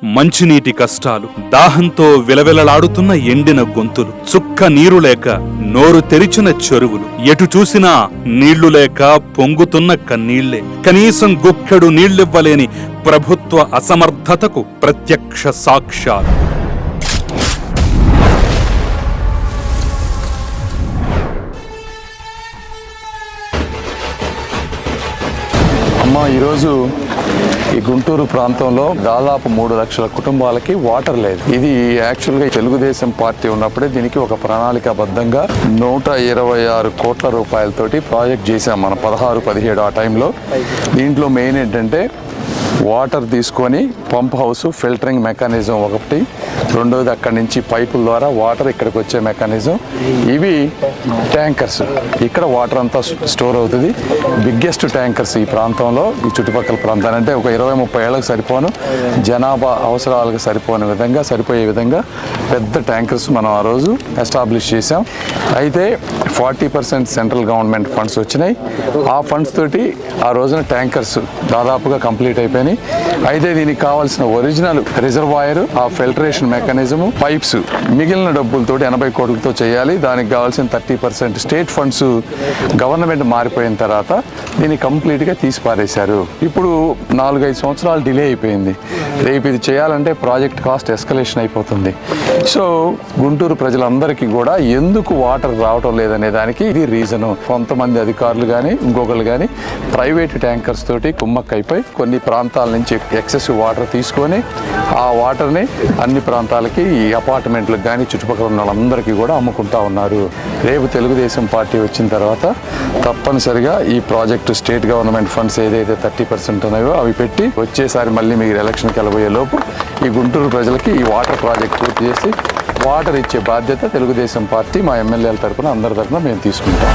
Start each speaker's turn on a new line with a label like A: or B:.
A: మంచినీటి కష్టాలు, దాహంతో విలవిలలాడుతున్న ఎండిన గొంతులు, చుక్క నీరు లేక నోరు తెరిచిన చెరువులు, ఎటు చూసినా నీళ్లు లేక పొంగుతున్న కన్నీళ్లే. కనీసం గుక్కెడు నీళ్లివ్వలేని ప్రభుత్వ అసమర్థతకు ప్రత్యక్ష సాక్ష్యాలు.
B: ఈరోజు ఈ గుంటూరు ప్రాంతంలో దాదాపు 3 లక్షల కుటుంబాలకి వాటర్ లేదు. ఇది యాక్చువల్గా తెలుగుదేశం పార్టీ ఉన్నప్పుడే దీనికి ఒక ప్రణాళికాబద్ధంగా 126 కోట్ల రూపాయలతోటి ప్రాజెక్ట్ చేశాం మనం 16-17 ఆ టైంలో. దీంట్లో మెయిన్ ఏంటంటే వాటర్ తీసుకొని పంప్ హౌస్ ఫిల్టరింగ్ మెకానిజం ఒకటి, రెండోది అక్కడి నుంచి పైపుల ద్వారా వాటర్ ఇక్కడికి వచ్చే మెకానిజం, ఇవి ట్యాంకర్స్. ఇక్కడ వాటర్ అంతా స్టోర్ అవుతుంది. బిగ్గెస్ట్ ట్యాంకర్స్ ఈ ప్రాంతంలో, ఈ చుట్టుపక్కల ప్రాంతాలు అంటే ఒక 20-30 ఏళ్ళకి సరిపోను జనాభా అవసరాలకు సరిపోయే విధంగా పెద్ద ట్యాంకర్స్ మనం ఆ రోజు ఎస్టాబ్లిష్ చేసాం. అయితే 40% సెంట్రల్ గవర్నమెంట్ ఫండ్స్ వచ్చినాయి. ఆ ఫండ్స్ తోటి ఆ రోజున ట్యాంకర్స్ దాదాపుగా కంప్లీట్ అయిపోయినాయి. అయితే దీనికి కావాల్సిన ఒరిజినల్ రిజర్వాయర్, ఆ ఫిల్టరేషన్ మెకానిజము, పైప్స్ మిగిలిన డబ్బులతోటి 80 కోట్లతో చేయాలి. దానికి కావాల్సిన 30% స్టేట్ ఫండ్స్ గవర్నమెంట్ మారిపోయిన తర్వాత దీన్ని కంప్లీట్గా తీసి పారేశారు. ఇప్పుడు 4-5 సంవత్సరాలు డిలే అయిపోయింది. రేపు ఇది చేయాలంటే ప్రాజెక్ట్ కాస్ట్ ఎస్కలేషన్ అయిపోతుంది. సో గుంటూరు ప్రజలందరికీ కూడా ఎందుకు వాటర్ రావటం లేదనే దానికి ఇది రీజను. కొంతమంది అధికారులు కానీ ఇంకొకరు కానీ ప్రైవేట్ ట్యాంకర్స్ తోటి కుమ్మక్కైపోయి కొన్ని ప్రాంతాల నుంచి ఎక్సెసివ్ వాటర్ తీసుకొని ఆ వాటర్ని అన్ని ప్రాంతాలకి, ఈ అపార్ట్మెంట్లకు కానీ చుట్టుపక్కల ఉన్న వాళ్ళందరికీ కూడా అమ్ముకుంటా ఉన్నారు. రేపు తెలుగుదేశం పార్టీ వచ్చిన తర్వాత తప్పనిసరిగా ఈ ప్రాజెక్టు స్టేట్ గవర్నమెంట్ ఫండ్స్ ఏదైతే 30% ఉన్నాయో అవి పెట్టి వచ్చేసారి మళ్ళీ మీరు ఎలక్షన్కి వెళ్ళబోయే లోపు ఈ గుంటూరు ప్రజలకి ఈ వాటర్ ప్రాజెక్ట్ పూర్తి చేసి వాటర్ ఇచ్చే బాధ్యత తెలుగుదేశం పార్టీ మా ఎమ్మెల్యేల తరఫున అందరి తరఫున మేము తీసుకుంటాం.